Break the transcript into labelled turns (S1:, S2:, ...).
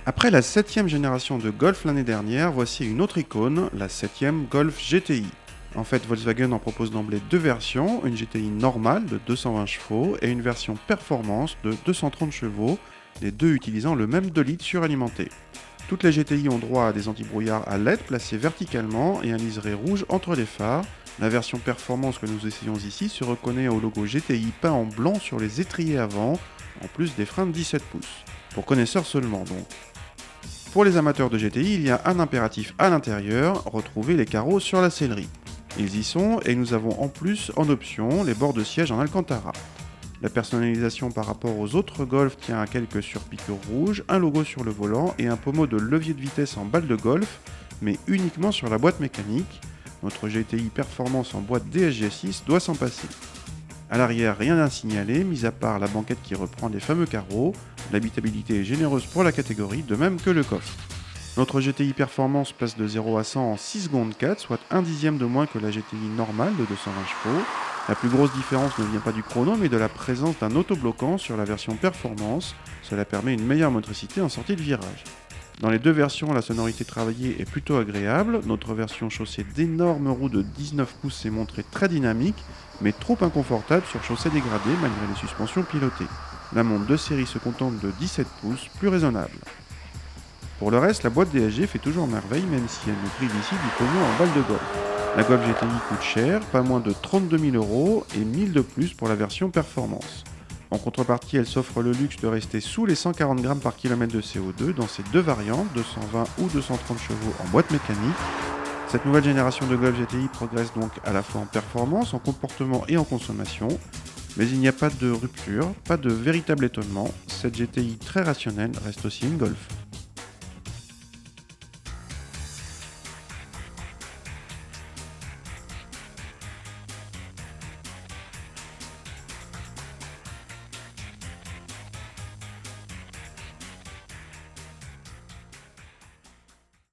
S1: Après la 7e génération de Golf l'année dernière, voici une autre icône, la 7e Golf GTI. En fait, Volkswagen en propose d'emblée deux versions, une GTI normale de 220 chevaux et une version performance de 230 chevaux, les deux utilisant le même 2 litres suralimenté. Toutes les GTI ont droit à des antibrouillards à LED placés verticalement et un liseré rouge entre les phares. La version performance que nous essayons ici se reconnaît au logo GTI peint en blanc sur les étriers avant, en plus des freins de 17 pouces. Pour connaisseurs seulement donc. Pour les amateurs de GTI, il y a un impératif à l'intérieur, retrouver les carreaux sur la sellerie. Ils y sont et nous avons en plus en option les bords de siège en Alcantara. La personnalisation par rapport aux autres Golf tient à quelques surpiqûres rouges, un logo sur le volant et un pommeau de levier de vitesse en balle de golf, mais uniquement sur la boîte mécanique. Notre GTI Performance en boîte DSG6 doit s'en passer. À l'arrière, rien à signaler, mis à part la banquette qui reprend les fameux carreaux. L'habitabilité est généreuse pour la catégorie, de même que le coffre. Notre GTI Performance passe de 0 à 100 en 6 secondes 4, soit un dixième de moins que la GTI normale de 220 chevaux. La plus grosse différence ne vient pas du chrono, mais de la présence d'un autobloquant sur la version Performance. Cela permet une meilleure motricité en sortie de virage. Dans les deux versions, la sonorité travaillée est plutôt agréable. Notre version chaussée d'énormes roues de 19 pouces s'est montrée très dynamique, mais trop inconfortable sur chaussée dégradée malgré les suspensions pilotées. La montre de série se contente de 17 pouces, plus raisonnable. Pour le reste, la boîte DSG fait toujours merveille, même si elle nous prive ici du pognon en balle de golf. La Golf GTI coûte cher, pas moins de 32 000 € et 1 000 de plus pour la version performance. En contrepartie, elle s'offre le luxe de rester sous les 140 grammes par kilomètre de CO2 dans ses deux variantes, 220 ou 230 chevaux en boîte mécanique. Cette nouvelle génération de Golf GTI progresse donc à la fois en performance, en comportement et en consommation. Mais il n'y a pas de rupture, pas de véritable étonnement. Cette GTI très rationnelle reste aussi une Golf.